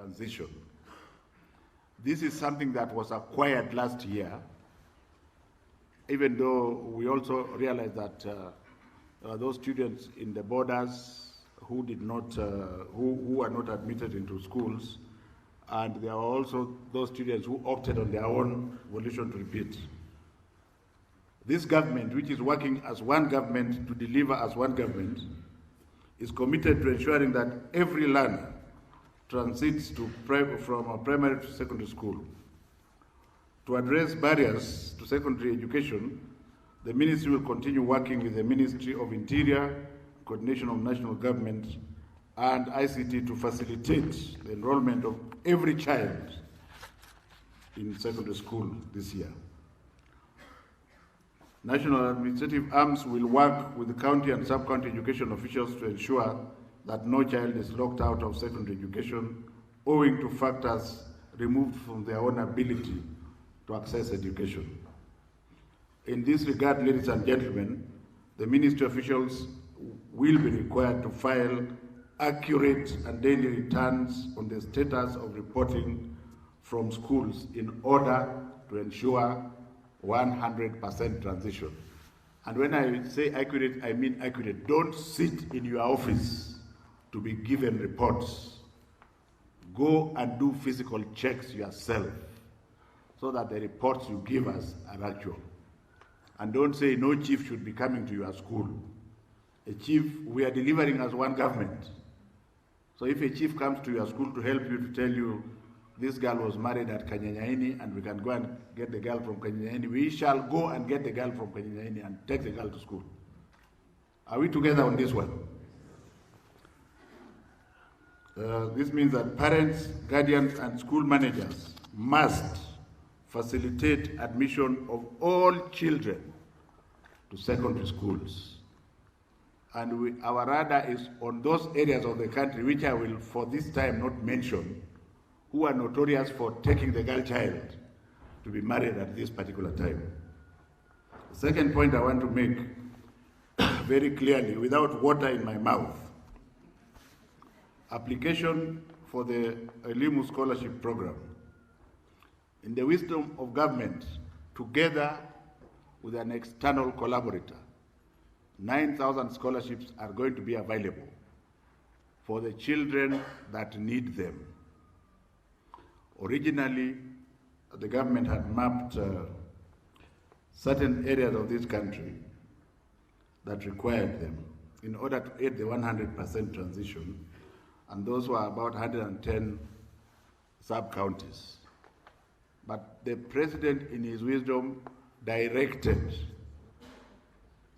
transition. This is something that was acquired last year, even though we also realized that those students in the borders who did not, who were not admitted into schools, and there are also those students who opted on their own volition to repeat. This government, which is working as one government to deliver as one government, is committed to ensuring that every learner transits from primary to secondary school. To address barriers to secondary education, the ministry will continue working with the Ministry of Interior, Coordination of National Government, and ICT to facilitate the enrollment of every child in secondary school this year. National administrative arms will work with the county and sub-county education officials to ensure that no child is locked out of secondary education owing to factors removed from their own ability to access education. In this regard, ladies and gentlemen, the ministry officials will be required to file accurate and daily returns on the status of reporting from schools in order to ensure 100% transition. And when I say accurate, I mean accurate. Don't sit in your office to be given reports. Go and do physical checks yourself so that the reports you give us are actual. And don't say no chief should be coming to your school. A chief, we are delivering as one government. So if a chief comes to your school to help you, to tell you this girl was married at Kanyanyaini and we can go and get the girl from Kanyanyaini, we shall go and get the girl from Kanyanyaini and take the girl to school. Are we together on this one? This means that parents, guardians, and school managers must facilitate admission of all children to secondary schools. And our radar is on those areas of the country which I will for this time not mention, who are notorious for taking the girl child to be married at this particular time. The second point I want to make very clearly, without water in my mouth, application for the Elimu scholarship program. In the wisdom of government, together with an external collaborator, 9,000 scholarships are going to be available for the children that need them. Originally, the government had mapped certain areas of this country that required them in order to aid the 100% transition, and those were about 110 sub-counties. But the president, in his wisdom, directed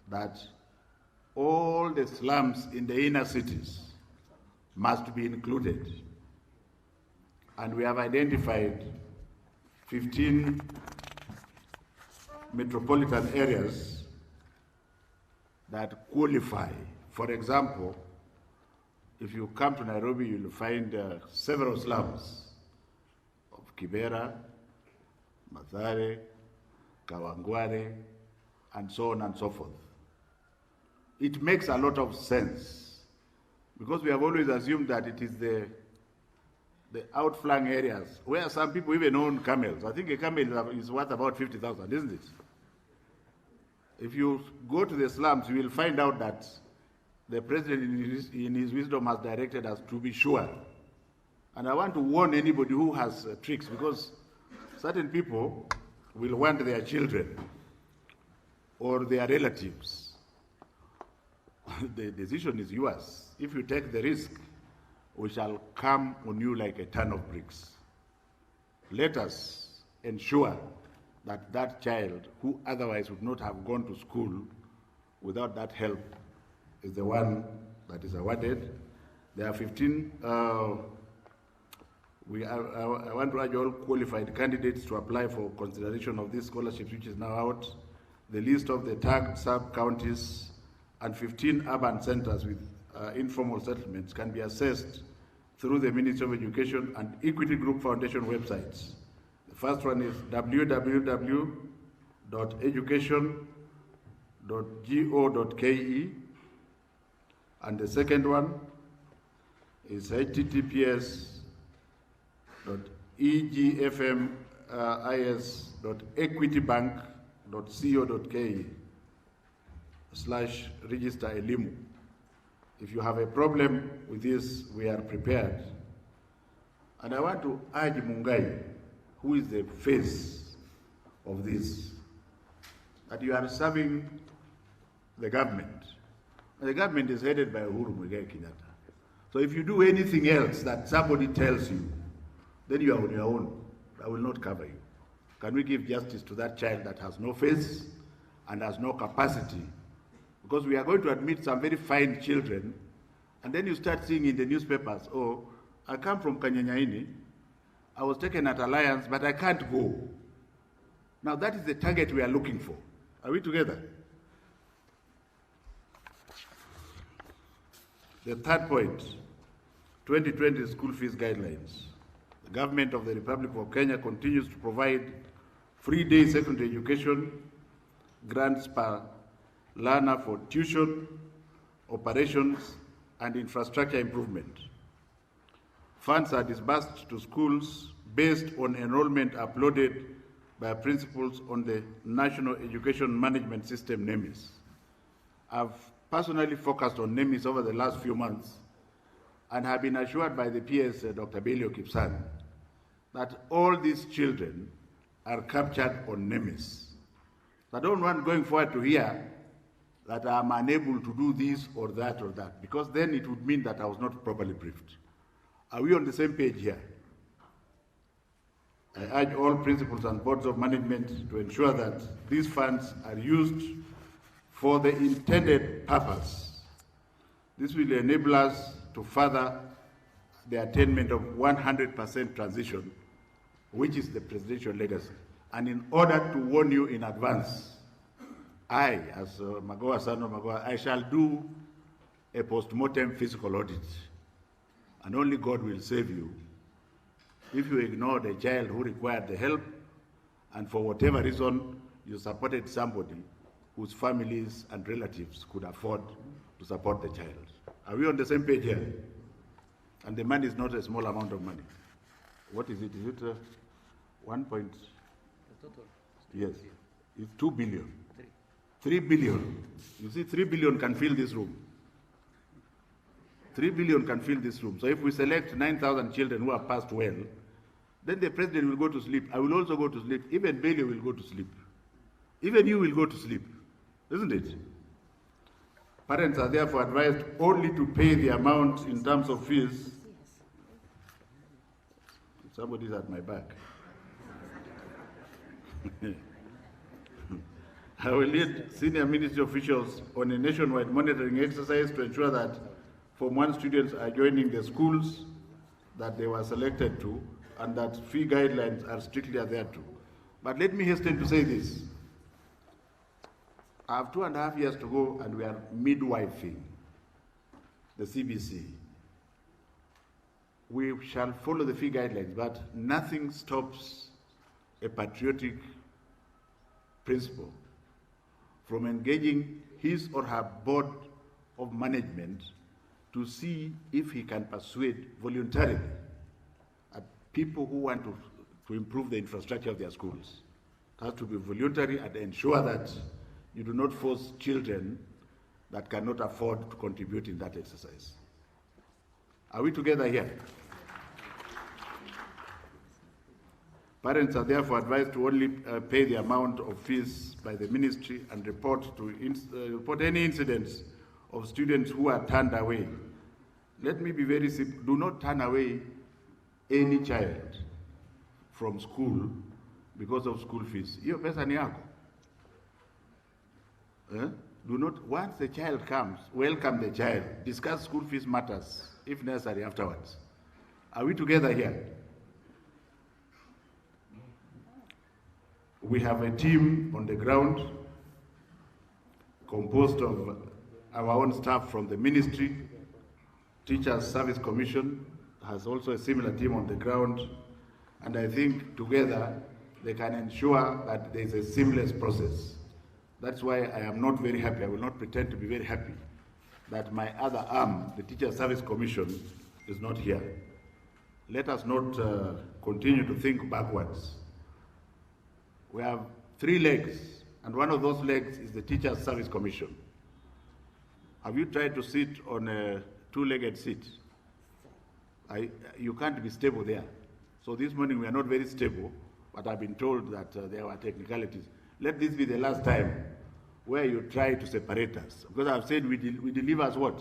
that all the slums in the inner cities must be included. And we have identified 15 metropolitan areas that qualify. For example, if you come to Nairobi, you'll find several slums of Kibera, Mathare, Kawangware, and so on and so forth. It makes a lot of sense because we have always assumed that it is the outflung areas where some people even own camels. I think a camel is worth about 50,000, isn't it? If you go to the slums, you will find out that the president in his wisdom has directed us to be sure. And I want to warn anybody who has tricks, because certain people will want their children or their relatives. The decision is yours. If you take the risk, we shall come on you like a ton of bricks. Let us ensure that that child, who otherwise would not have gone to school without that help, is the one that is awarded. There are 15. I want to urge all qualified candidates to apply for consideration of this scholarship, which is now out. The list of the tagged sub-counties and 15 urban centers with informal settlements can be accessed through the Ministry of Education and Equity Group Foundation websites. The first one is www.education.go.ke, and the second one is https:// egfmis.equitybank.co.ke/register Elimu. If you have a problem with this, we are prepared. And I want to urge Mungai, who is the face of this, that you are serving the government. The government is headed by Uhuru Muigai Kenyatta. So if you do anything else that somebody tells you, then you are on your own. I will not cover you. Can we give justice to that child that has no face and has no capacity? Because we are going to admit some very fine children, and then you start seeing in the newspapers, oh, I come from Kanyanyaini, I was taken at Alliance, but I can't go. Now that is the target we are looking for. Are we together? The third point, 2020 school fees guidelines. The government of the Republic of Kenya continues to provide free day secondary education, grants per learner for tuition, operations, and infrastructure improvement. Funds are disbursed to schools based on enrollment uploaded by principals on the National Education Management System, NEMIS. I've personally focused on NEMIS over the last few months and have been assured by the PS, Dr. Belio Kipsan, that all these children are captured on NEMIS. I don't want going forward to hear that I'm unable to do this or that, because then it would mean that I was not properly briefed. Are we on the same page here? I urge all principals and boards of management to ensure that these funds are used for the intended purpose. This will enable us to further the attainment of 100% transition, which is the presidential legacy. And in order to warn you in advance, I, as Magoha, son of Magoha, I shall do a post-mortem physical audit, and only God will save you if you ignore the child who required the help, and for whatever reason you supported somebody whose families and relatives could afford to support the child. Are we on the same page here? And the money is not a small amount of money. What is it? Is it 1 point? The total? Yes, it's 2 billion. 3 billion. You see, 3 billion can fill this room. 3 billion can fill this room. So if we select 9,000 children who have passed well, then the president will go to sleep. I will also go to sleep. Even Bailey will go to sleep. Even you will go to sleep. Isn't it? Parents are therefore advised only to pay the amount in terms of fees. Somebody's at my back. I will lead senior ministry officials on a nationwide monitoring exercise to ensure that Form 1 students are joining the schools that they were selected to, and that fee guidelines are strictly adhered to. But let me hasten to say this. I have 2.5 years to go, and we are midwifing the CBC. We shall follow the fee guidelines, but nothing stops a patriotic principal from engaging his or her board of management to see if he can persuade voluntarily people who want to improve the infrastructure of their schools. It has to be voluntary, and ensure that you do not force children that cannot afford to contribute in that exercise. Are we together here? Parents are therefore advised to only pay the amount of fees by the ministry and report any incidents of students who are turned away. Let me be very simple. Do not turn away any child from school because of school fees. Hiyo pesa ni yako. Do not, once the child comes, welcome the child. Discuss school fees matters, if necessary, afterwards. Are we together here? We have a team on the ground composed of our own staff from the ministry. Teachers Service Commission has also a similar team on the ground, and I think together they can ensure that there is a seamless process. That's why I am not very happy, I will not pretend to be very happy, that my other arm, the Teacher Service Commission, is not here. let us not continue to think backwards. We have 3 legs, and one of those legs is the Teachers Service Commission. Have you tried to sit on a 2-legged seat? You can't be stable there. So this morning we are not very stable, but I've been told that there were technicalities. Let this be the last time where you try to separate us. Because I've said we deliver as what?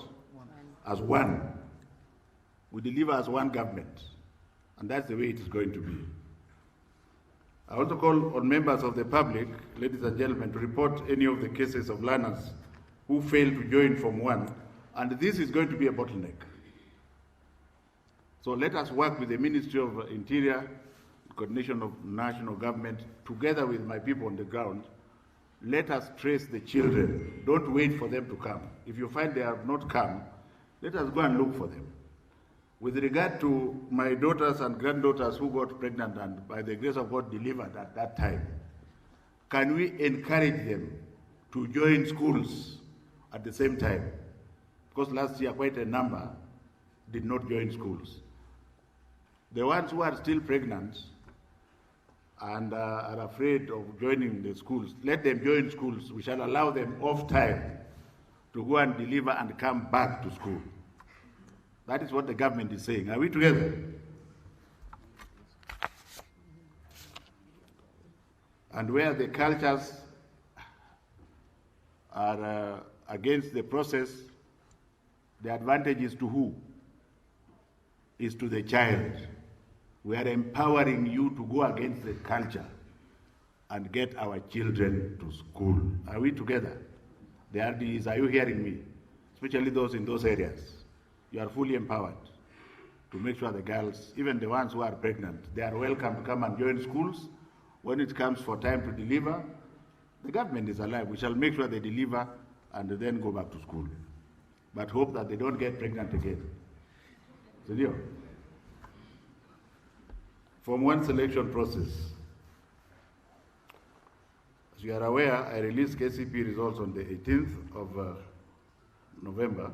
As one. We deliver as one government. And that's the way it is going to be. I also call on members of the public, ladies and gentlemen, to report any of the cases of learners who fail to join Form 1, and this is going to be a bottleneck. So let us work with the Ministry of Interior, coordination of national government, together with my people on the ground. Let us trace the children. Don't wait for them to come. If you find they have not come, let us go and look for them. With regard to my daughters and granddaughters who got pregnant and by the grace of God delivered at that time, can we encourage them to join schools at the same time? Because last year quite a number did not join schools. The ones who are still pregnant and are afraid of joining the schools, let them join schools. We shall allow them off time to go and deliver and come back to school. That is what the government is saying. Are we together? And where the cultures are against the process, the advantage is to who? Is to the child. We are empowering you to go against the culture and get our children to school. Are we together? The RDs, are you hearing me? Especially those in those areas. You are fully empowered to make sure the girls, even the ones who are pregnant, they are welcome to come and join schools. When it comes for time to deliver, the government is alive. We shall make sure they deliver and then go back to school. But hope that they don't get pregnant again. Senor, Form 1 selection process. As you are aware, I released KCP results on the 18th of November.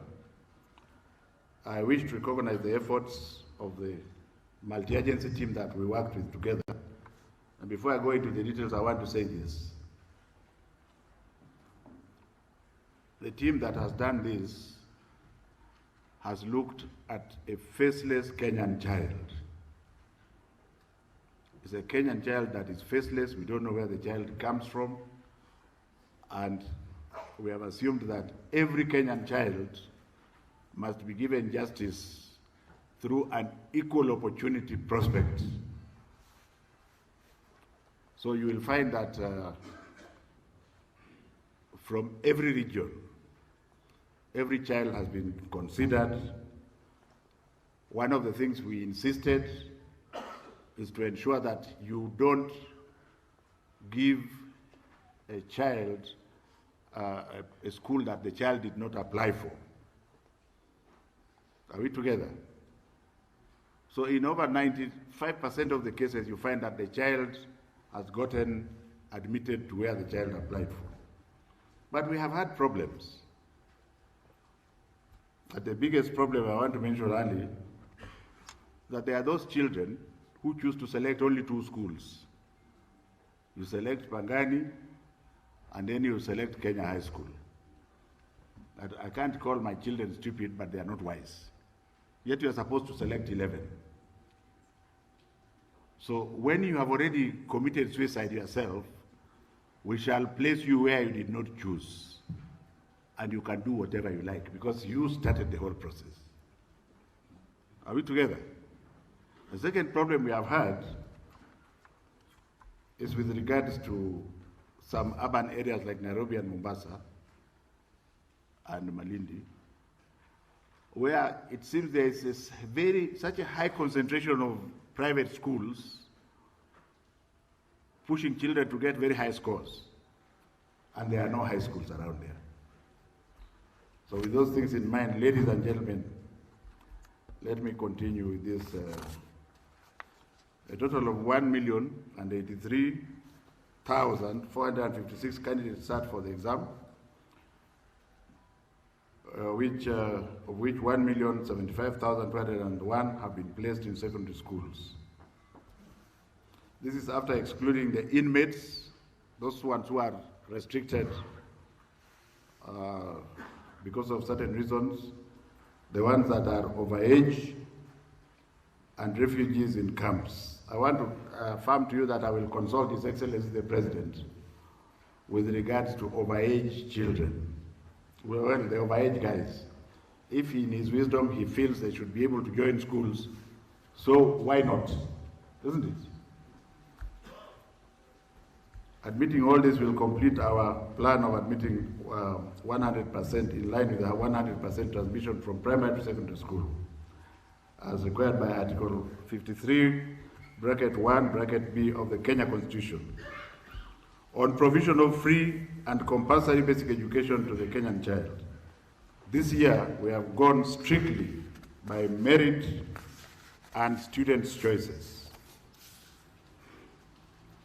I wish to recognize the efforts of the multi-agency team that we worked with together. And before I go into the details, I want to say this. The team that has done this has looked at a faceless Kenyan child. It's a Kenyan child that is faceless. We don't know where the child comes from. And we have assumed that every Kenyan child must be given justice through an equal opportunity prospect. So you will find that from every region, every child has been considered. One of the things we insisted is to ensure that you don't give a child a school that the child did not apply for. Are we together? So in over 95% of the cases, you find that the child has gotten admitted to where the child applied for. But we have had problems. But the biggest problem I want to mention early, that there are those children who choose to select only 2 schools. You select Pangani, and then you select Kenya High School. I can't call my children stupid, but they are not wise. Yet you are supposed to select 11. So when you have already committed suicide yourself, we shall place you where you did not choose. And you can do whatever you like, because you started the whole process. Are we together? The second problem we have had is with regards to some urban areas like Nairobi and Mombasa and Malindi, where it seems there is such a high concentration of private schools pushing children to get very high scores, and there are no high schools around there. So with those things in mind, ladies and gentlemen, let me continue with this. A total of 1,083,456 candidates sat for the exam. of which 1,075,201 have been placed in secondary schools. This is after excluding the inmates, those ones who are restricted because of certain reasons, the ones that are overage, and refugees in camps. I want to affirm to you that I will consult His Excellency the President with regards to overage children. Well, the overage guys, if in his wisdom he feels they should be able to join schools, so why not? Isn't it? Admitting all this will complete our plan of admitting 100% in line with our 100% transmission from primary to secondary school, as required by Article 53, bracket 1, bracket B of the Kenya Constitution, on provision of free and compulsory basic education to the Kenyan child. This year, we have gone strictly by merit and students' choices.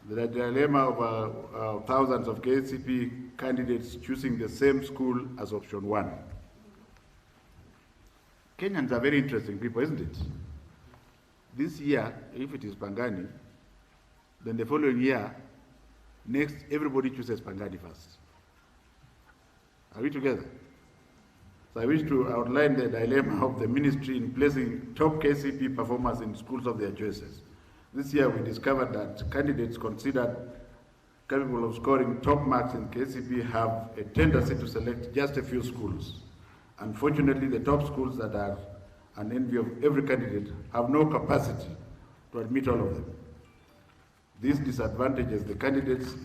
The dilemma of thousands of KCP candidates choosing the same school as option 1. Kenyans are very interesting people, isn't it? This year, if it is Pangani, then the following year, next, everybody chooses Pangani first. Are we together? So I wish to outline the dilemma of the ministry in placing top KCP performers in schools of their choices. This year, we discovered that candidates considered capable of scoring top marks in KCP have a tendency to select just a few schools. Unfortunately, the top schools that are an envy of every candidate have no capacity to admit all of them. This disadvantages the candidates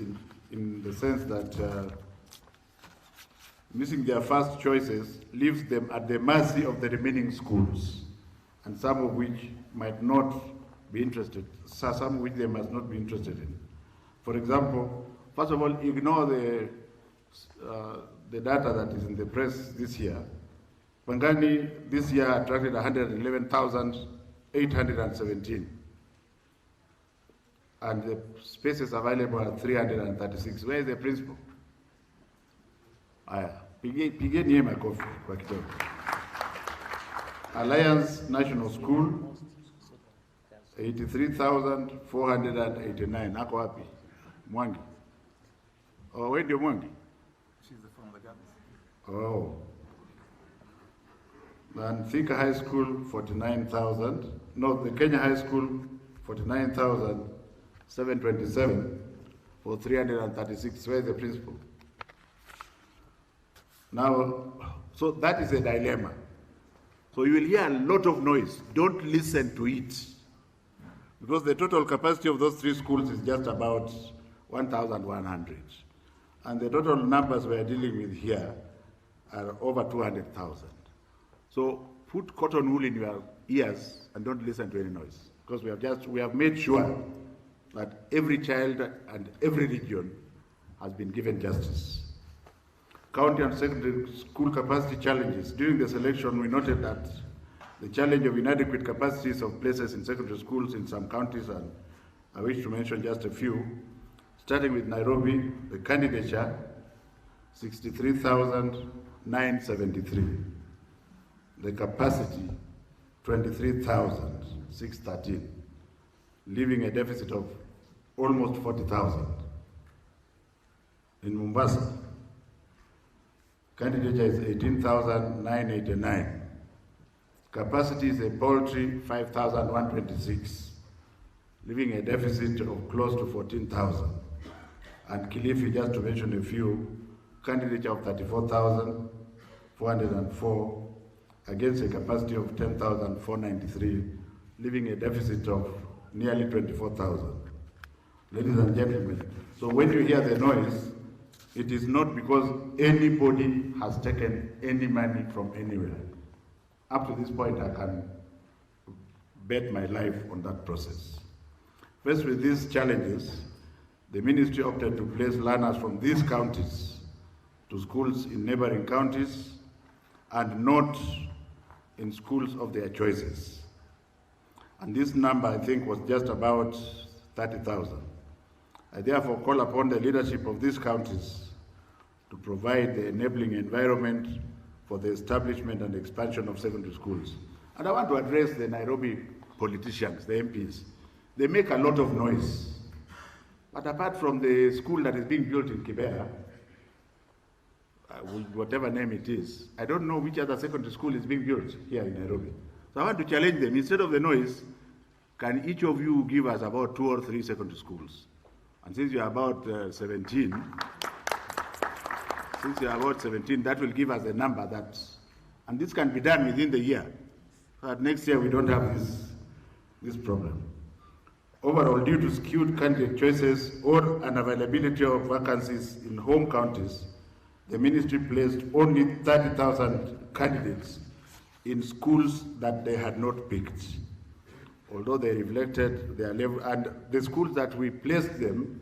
in the sense that missing their first choices leaves them at the mercy of the remaining schools, and some of which might not be interested, some which they must not be interested in. For example, first of all, ignore the data that is in the press this year. Pangani this year attracted 111,817, and the spaces available are 336. Where is the principal? Pigeni makofi kwa kidogo. Alliance National School 83,489. Ako wapi? Mwangi. Oh, where ndio Mwangi? She's from the Gabis. Oh. And Thika High School 49,000. No, the Kenya High School 49,727 for 336. Where is the principal? Now, so that is a dilemma. So you will hear a lot of noise. Don't listen to it. Because the total capacity of those three schools is just about 1,100. And the total numbers we are dealing with here are over 200,000. So put cotton wool in your ears and don't listen to any noise. Because we have made sure that every child and every region has been given justice. County and secondary school capacity challenges. During the selection, we noted that the challenge of inadequate capacities of places in secondary schools in some counties, and I wish to mention just a few, starting with Nairobi, the candidature, 63,973. The capacity, 23,613, leaving a deficit of almost 40,000. In Mombasa, candidature is 18,989. Capacity is a paltry 5,126, leaving a deficit of close to 14,000. And Kilifi, just to mention a few, candidature of 34,404 against a capacity of 10,493, leaving a deficit of nearly 24,000. Ladies and gentlemen, so when you hear the noise, it is not because anybody has taken any money from anywhere. Up to this point, I can bet my life on that process. Faced with these challenges, the ministry opted to place learners from these counties to schools in neighboring counties and not in schools of their choices. And this number, I think, was just about 30,000. I therefore call upon the leadership of these counties to provide the enabling environment for the establishment and expansion of secondary schools. And I want to address the Nairobi politicians, the MPs. They make a lot of noise. But apart from the school that is being built in Kibera, whatever name it is, I don't know which other secondary school is being built here in Nairobi. So I want to challenge them. Instead of the noise, can each of you give us about 2 or 3 secondary schools? And since you are about 17, that will give us a number that, and this can be done within the year. So that next year we don't have this problem. Overall, due to skewed candidate choices or unavailability of vacancies in home counties, the ministry placed only 30,000 candidates in schools that they had not picked, although they reflected their level. And the schools that we placed them,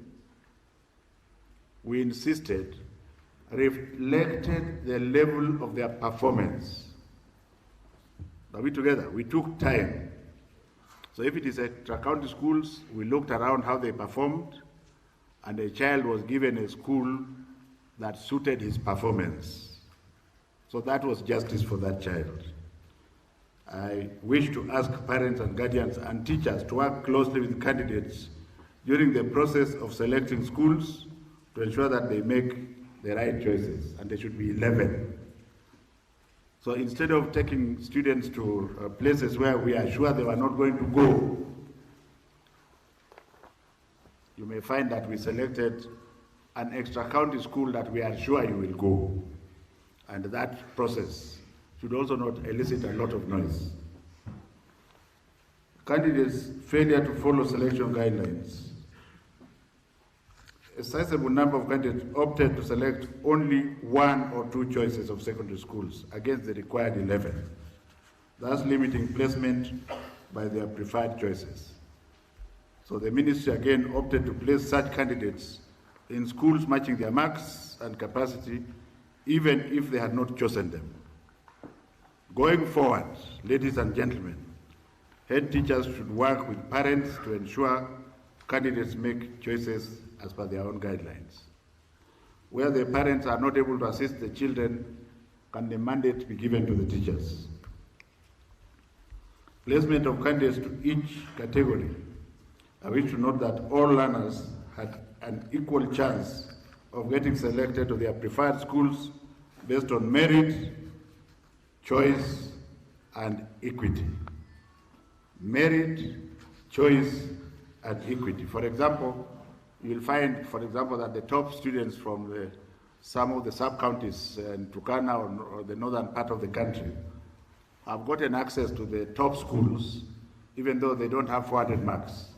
we insisted, reflected the level of their performance. Are we together? We took time. So if it is intra-county schools, we looked around how they performed, and a child was given a school that suited his performance. So that was justice for that child. I wish to ask parents and guardians and teachers to work closely with candidates during the process of selecting schools to ensure that they make the right choices, and there should be 11. So instead of taking students to places where we are sure they were not going to go, you may find that we selected an extra-county school that we are sure you will go. And that process should also not elicit a lot of noise. Candidates' failure to follow selection guidelines. A sizable number of candidates opted to select only 1 or 2 choices of secondary schools against the required 11, thus limiting placement by their preferred choices. So the ministry again opted to place such candidates in schools matching their marks and capacity, even if they had not chosen them. Going forward, ladies and gentlemen, head teachers should work with parents to ensure candidates make choices as per their own guidelines. Where the parents are not able to assist the children, can the mandate be given to the teachers? Placement of candidates to each category. I wish to note that all learners had an equal chance of getting selected to their preferred schools based on merit, choice, and equity. Merit, choice, and equity. For example, you'll find, for example, that the top students from some of the sub-counties in Turkana or the northern part of the country have gotten access to the top schools, even though they don't have 400 marks.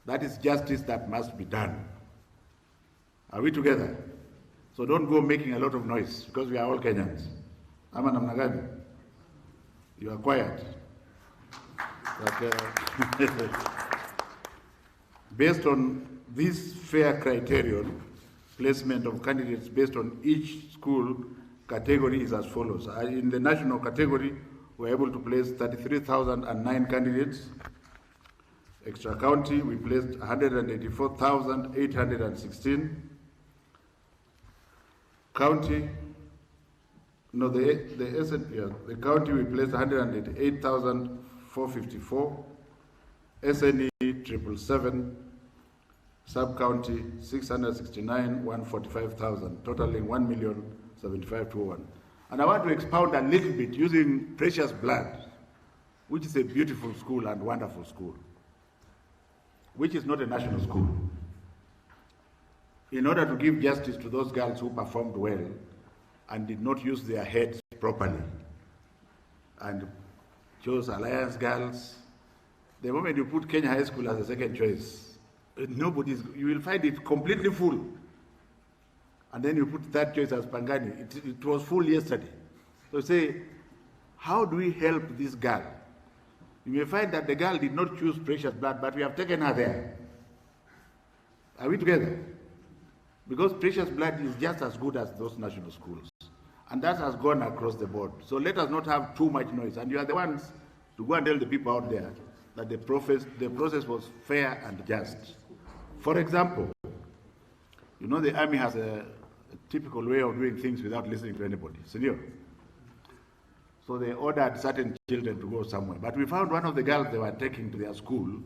That is justice that must be done. Are we together? So don't go making a lot of noise, because we are all Kenyans. Ama namna gani? You are quiet. But, based on this fair criterion, placement of candidates based on each school category is as follows. In the national category, we're able to place 33,009 candidates. Extra county, we placed 184,816. County, no, the county we placed 188,454. SNE 777. Sub-county 669,145,000, totaling 1,075,201. And I want to expound a little bit using Precious Blood, which is a beautiful school and wonderful school, which is not a national school. In order to give justice to those girls who performed well and did not use their heads properly and chose Alliance girls, the moment you put Kenya High School as a second choice, you will find it completely full. And then you put third choice as Pangani. It was full yesterday. So say, how do we help this girl? You may find that the girl did not choose Precious Blood, but we have taken her there. Are we together? Because Precious Blood is just as good as those national schools. And that has gone across the board. So let us not have too much noise. And you are the ones to go and tell the people out there that the process was fair and just. For example, you know the army has a typical way of doing things without listening to anybody. Senior, So they ordered certain children to go somewhere. But we found one of the girls they were taking to their school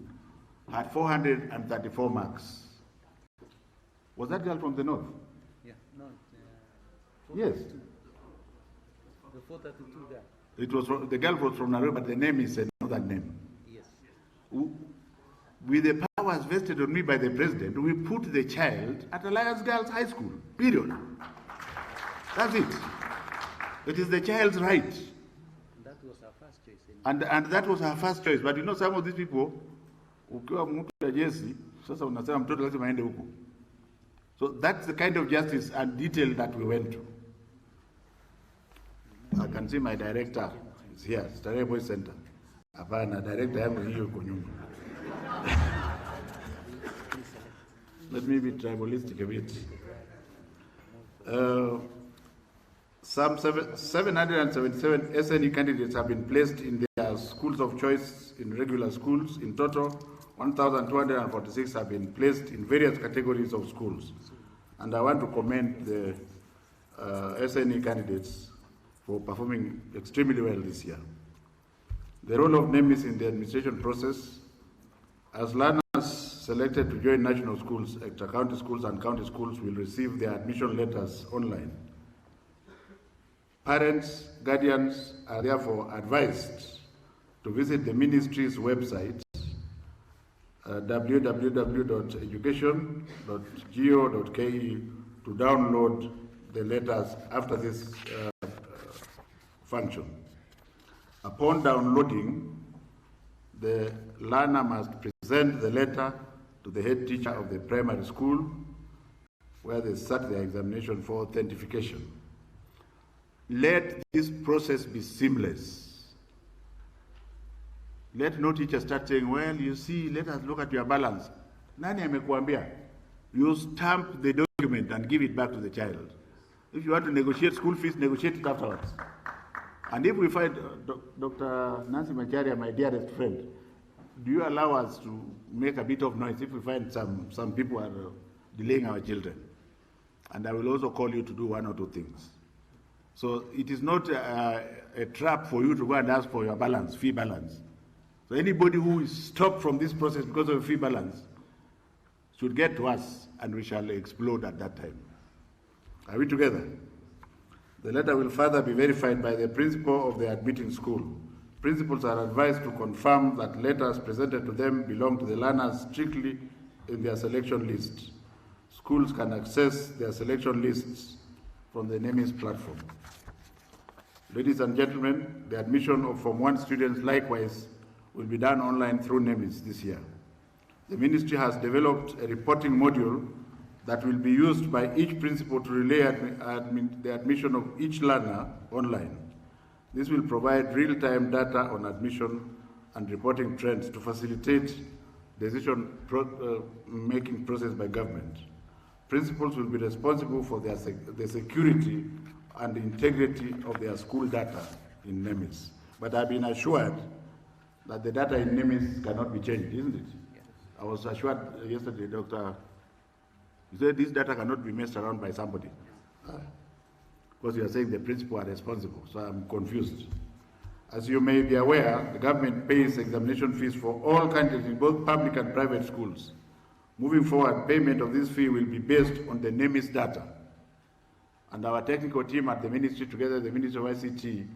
had 434 marks. Was that girl from the north? Yeah, no. Yes. The 432 guy. It was the girl was from Nairobi, but the name is another name. Yes. With the powers vested on me by the president, we put the child at Alliance Girls High School. Period. That's it. It is the child's right. That was our first choice. And that was her first choice. But you know, some of these people, ukiwa mtu ya jesi, sasa unasema mtoto lazima aende huko. So that's the kind of justice and detail that we went to. I can see my director is here, Starehe Boys Center. Hapana, director yangu hiyo yuko nyuma. Let me be tribalistic a bit. Some 777 SNE candidates have been placed in their schools of choice in regular schools. In total, 1,246 have been placed in various categories of schools. And I want to commend the SNE candidates for performing extremely well this year. The role of NEMIS in the administration process, as learners selected to join national schools, extra-county schools and county schools will receive their admission letters online. Parents, guardians are therefore advised to visit the ministry's website, www.education.go.ke, to download the letters after this function. Upon downloading, the learner must present the letter to the head teacher of the primary school where they start their examination for authentication. Let this process be seamless. Let no teacher start saying, well, you see, let us look at your balance. Nani amekuambia? You stamp the document and give it back to the child. If you want to negotiate school fees, negotiate it afterwards. And if we find, Dr. Nancy Macharia, my dearest friend, do you allow us to make a bit of noise if we find some people are delaying our children? And I will also call you to do one or two things. So it is not a trap for you to go and ask for your balance, fee balance. So anybody who is stopped from this process because of fee balance should get to us and we shall explode at that time. Are we together? The letter will further be verified by the principal of the admitting school. Principals are advised to confirm that letters presented to them belong to the learners strictly in their selection list. Schools can access their selection lists from the NEMIS platform. Ladies and gentlemen, the admission of Form 1 students likewise will be done online through NEMIS this year. The ministry has developed a reporting module that will be used by each principal to relay the admission of each learner online. This will provide real-time data on admission and reporting trends to facilitate decision-making process by government. Principals will be responsible for the security and integrity of their school data in NEMIS. But I've been assured that the data in NEMIS cannot be changed, isn't it? Yes. I was assured yesterday, Doctor, you said this data cannot be messed around by somebody. Because you are saying the principal are responsible, so I'm confused. As you may be aware, the government pays examination fees for all candidates in both public and private schools. Moving forward, payment of this fee will be based on the NEMIS data. And our technical team at the ministry, together with the Ministry of ICT,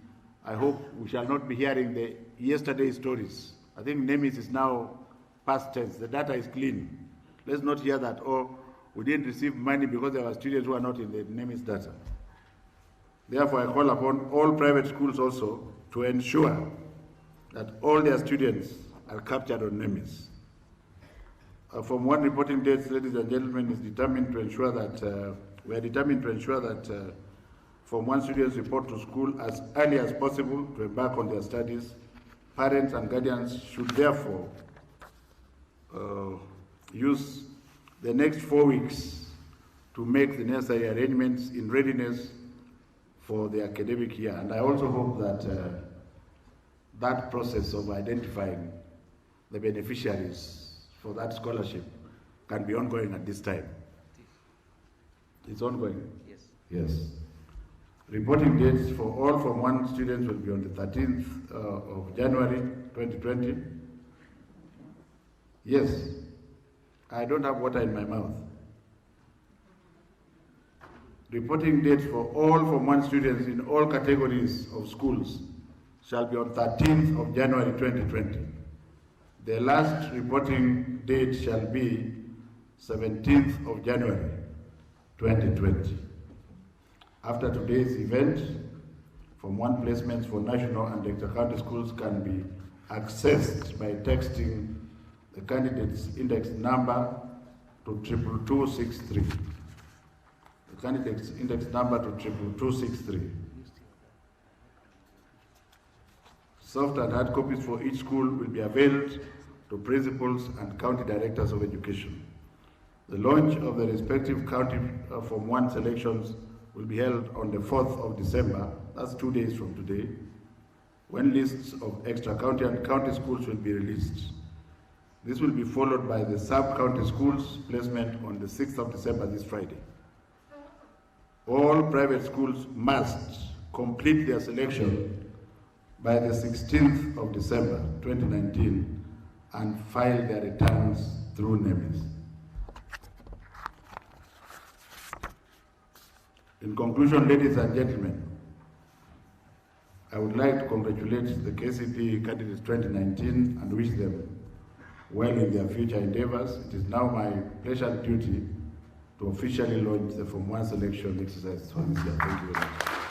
I hope we shall not be hearing the yesterday's stories. I think NEMIS is now past tense. The data is clean. Let's not hear that, oh, we didn't receive money because there were students who are not in the NEMIS data. Therefore, I call upon all private schools also to ensure that all their students are captured on NEMIS. From one reporting dates, ladies and gentlemen, is determined to ensure that we are determined to ensure that Form 1 students report to school as early as possible to embark on their studies. Parents and guardians should therefore use the next 4 weeks to make the necessary arrangements in readiness for the academic year. And I also hope that that process of identifying the beneficiaries for that scholarship can be ongoing at this time. It's ongoing? Yes. Yes. Reporting dates for all Form 1 students will be on the 13th of January 2020. Yes, I don't have water in my mouth. Reporting dates for all Form 1 students in all categories of schools shall be on 13th of January 2020. The last reporting date shall be 17th of January 2020. After today's event, Form 1 placements for national and inter-county schools can be accessed by texting the candidate's index number to 22263. The candidate's index number to 22263. Soft and hard copies for each school will be availed to principals and county directors of education. The launch of the respective county Form 1 selections will be held on the 4th of December, that's 2 days from today, when lists of extra county and county schools will be released. This will be followed by the sub-county schools placement on the 6th of December, this Friday. All private schools must complete their selection by the 16th of December 2019 and file their returns through NEMIS. In conclusion, ladies and gentlemen, I would like to congratulate the KCP candidates 2019 and wish them well in their future endeavors. It is now my pleasure and duty to officially launch the Form 1 selection exercise for this year. Thank you very much.